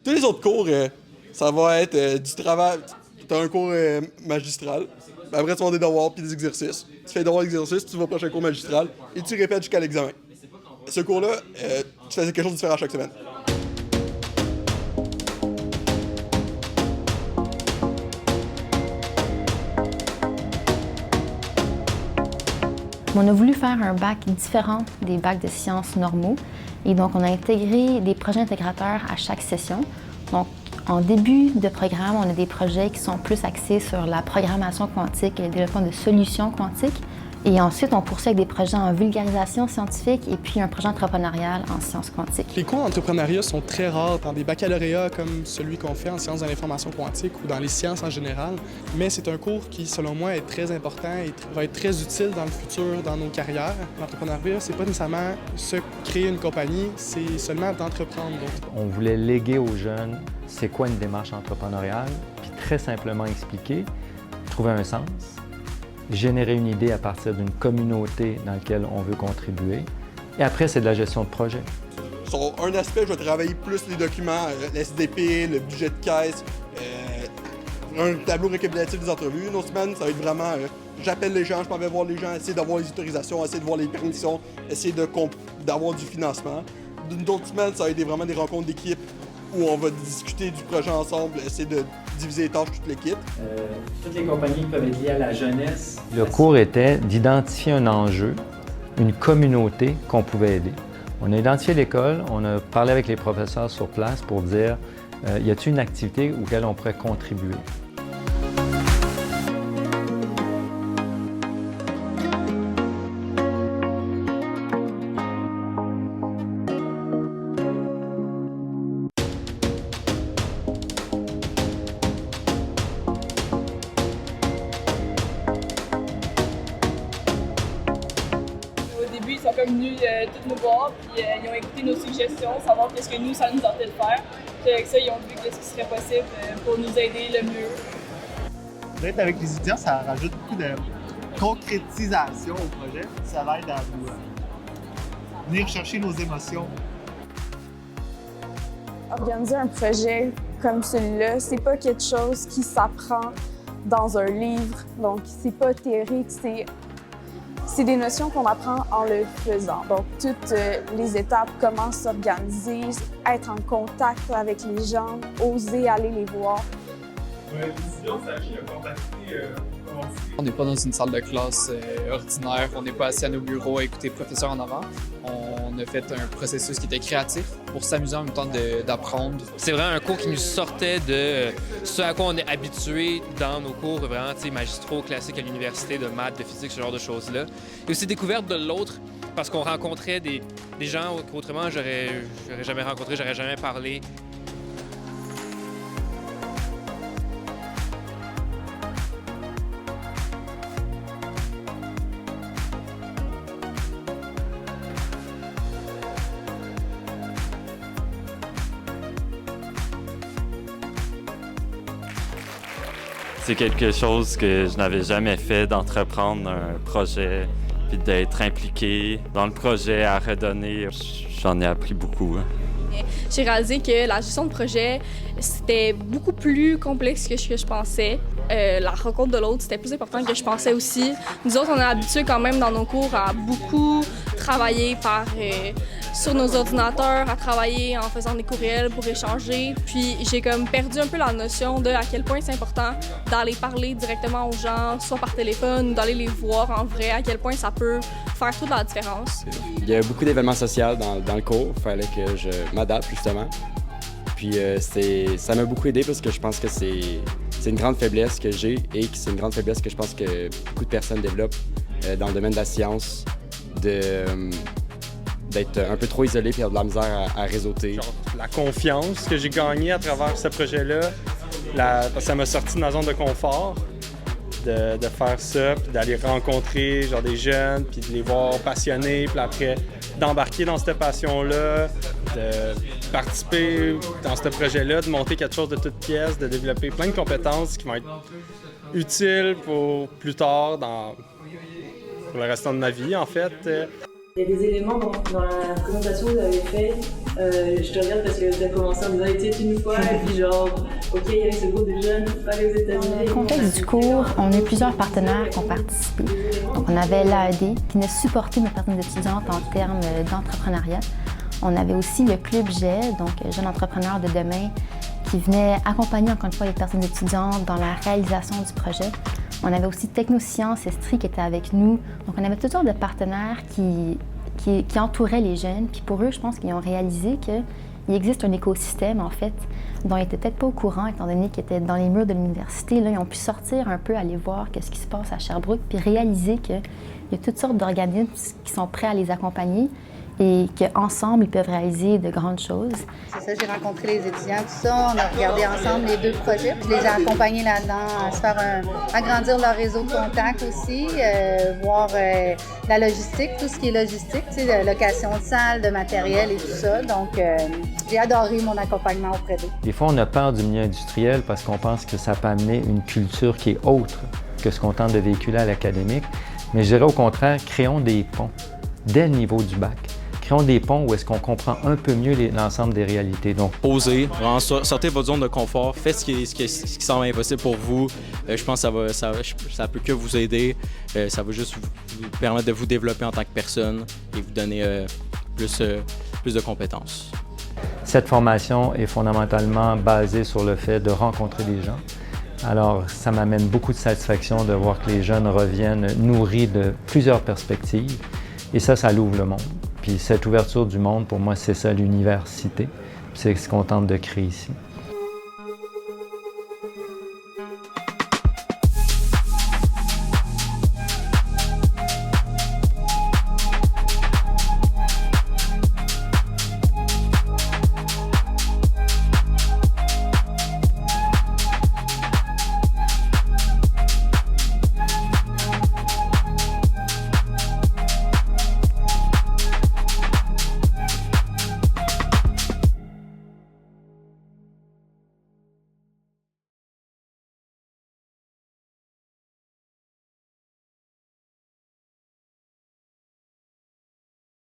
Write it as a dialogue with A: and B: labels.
A: Tous les autres cours, ça va être du travail. Tu as un cours magistral. Après, tu vas avoir des devoirs puis des exercices. Tu fais des devoirs et exercices, tu vas au prochain cours magistral et tu répètes jusqu'à l'examen. Ce cours-là, tu fais quelque chose de différent chaque semaine.
B: On a voulu faire un bac différent des bacs de sciences normaux et donc on a intégré des projets intégrateurs à chaque session. Donc en début de programme, on a des projets qui sont plus axés sur la programmation quantique et le développement de solutions quantiques. Et ensuite, on poursuit avec des projets en vulgarisation scientifique et puis un projet entrepreneurial en sciences quantiques.
C: Les cours d'entrepreneuriat sont très rares dans des baccalauréats comme celui qu'on fait en sciences de l'information quantique ou dans les sciences en général, mais c'est un cours qui, selon moi, est très important et va être très utile dans le futur, dans nos carrières. L'entrepreneuriat, c'est pas nécessairement se créer une compagnie, c'est seulement d'entreprendre.
D: On voulait léguer aux jeunes c'est quoi une démarche entrepreneuriale, puis très simplement expliquer, trouver un sens, générer une idée à partir d'une communauté dans laquelle on veut contribuer. Et après, c'est de la gestion de projet.
A: Sur un aspect, je vais travailler plus les documents, l'SDP, le budget de caisse, un tableau récapitulatif des entrevues. Une autre semaine, ça va être vraiment, j'appelle les gens, je m'en vais voir les gens, essayer d'avoir les autorisations, essayer de voir les permissions, essayer d'avoir du financement. Une autre semaine, ça va être vraiment des rencontres d'équipe où on va discuter du projet ensemble, essayer de diviser les tâches toute l'équipe.
E: Toutes les compagnies peuvent être liées à la jeunesse.
D: Le cours était d'identifier un enjeu, une communauté qu'on pouvait aider. On a identifié l'école, on a parlé avec les professeurs sur place pour dire y a-t-il une activité auquel on pourrait contribuer?
F: Ils sont comme venus tous nous voir, puis ils ont écouté nos suggestions, savoir qu'est-ce que nous, ça nous tentait de faire. Puis avec ça, ils ont vu qu'est-ce qui serait possible pour nous aider le mieux.
G: D'être avec les étudiants, ça rajoute beaucoup de concrétisation au projet. Ça va aider à vous venir chercher nos émotions.
H: Organiser un projet comme celui-là, c'est pas quelque chose qui s'apprend dans un livre. Donc, c'est pas théorique, c'est des notions qu'on apprend en le faisant. Donc, toutes les étapes, comment s'organiser, être en contact avec les gens, oser aller les voir.
I: On n'est pas dans une salle de classe ordinaire, on n'est pas assis à nos bureaux à écouter le professeur en avant. On a fait un processus qui était créatif pour s'amuser en même temps d'apprendre.
J: C'est vraiment un cours qui nous sortait de ce à quoi on est habitué dans nos cours vraiment magistraux classiques à l'université, de maths, de physique, ce genre de choses-là. Et aussi découverte de l'autre, parce qu'on rencontrait des gens qu'autrement j'aurais jamais rencontrés, j'aurais jamais parlé.
K: C'est quelque chose que je n'avais jamais fait, d'entreprendre un projet puis d'être impliqué dans le projet à redonner. J'en ai appris beaucoup.
F: J'ai réalisé que la gestion de projet, c'était beaucoup plus complexe que ce que je pensais. La rencontre de l'autre, c'était plus important que je pensais aussi. Nous autres, on est habitués quand même dans nos cours à beaucoup travailler sur nos ordinateurs, à travailler en faisant des courriels pour échanger. Puis j'ai comme perdu un peu la notion de à quel point c'est important d'aller parler directement aux gens, soit par téléphone ou d'aller les voir en vrai, à quel point ça peut faire toute la différence.
L: Il y a beaucoup d'événements sociaux dans le cours, il fallait que je m'adapte justement. Puis ça m'a beaucoup aidé parce que je pense que c'est une grande faiblesse que j'ai et que c'est une grande faiblesse que je pense que beaucoup de personnes développent dans le domaine de la science, d'être un peu trop isolé et d'avoir de la misère à réseauter.
C: La confiance que j'ai gagnée à travers ce projet-là, ça m'a sorti de ma zone de confort, de faire ça, puis d'aller rencontrer des jeunes, puis de les voir passionnés, puis après d'embarquer dans cette passion-là, de participer dans ce projet-là, de monter quelque chose de toute pièce, de développer plein de compétences qui vont être utiles pour plus tard, pour le restant de ma vie, en fait.
M: Il y a des éléments dans la présentation que vous avez faite Je te regarde parce que tu as commencé en disant études une fois, et puis genre, OK, il y a ce groupe de jeunes, il faut aller aux États-Unis.
B: Dans le contexte du cours, on a eu plusieurs partenaires qui ont participé. Donc, on avait l'AED qui venait supporter nos personnes étudiantes en termes d'entrepreneuriat. On avait aussi le Club GE, donc Jeunes entrepreneurs de demain, qui venait accompagner encore une fois les personnes étudiantes dans la réalisation du projet. On avait aussi Technosciences Estrie qui était avec nous. Donc, on avait toutes sortes de partenaires qui entouraient les jeunes. Puis pour eux, je pense qu'ils ont réalisé qu'il existe un écosystème, en fait, dont ils n'étaient peut-être pas au courant, étant donné qu'ils étaient dans les murs de l'université. Là, ils ont pu sortir un peu, aller voir qu'est-ce qui se passe à Sherbrooke, puis réaliser qu'il y a toutes sortes d'organismes qui sont prêts à les accompagner et qu'ensemble, ils peuvent réaliser de grandes choses.
N: C'est ça, j'ai rencontré les étudiants, tout ça. On a regardé ensemble les 2 projets. Je les ai accompagnés là-dedans à se faire agrandir leur réseau de contacts aussi, voir la logistique, tout ce qui est logistique, tu sais, location de salles, de matériel et tout ça. Donc, j'ai adoré mon accompagnement auprès d'eux.
D: Des fois, on a peur du milieu industriel parce qu'on pense que ça peut amener une culture qui est autre que ce qu'on tente de véhiculer à l'académique. Mais je dirais au contraire, créons des ponts dès le niveau du bac. Créons des ponts où est-ce qu'on comprend un peu mieux l'ensemble des réalités. Donc,
O: osez, vraiment, sortez de votre zone de confort, faites ce qui semble impossible pour vous. Je pense que ça peut que vous aider. Ça va juste vous permettre de vous développer en tant que personne et vous donner plus de compétences.
D: Cette formation est fondamentalement basée sur le fait de rencontrer des gens. Alors, ça m'amène beaucoup de satisfaction de voir que les jeunes reviennent nourris de plusieurs perspectives. Et ça l'ouvre le monde. Puis cette ouverture du monde, pour moi, c'est ça l'université. C'est ce qu'on tente de créer ici.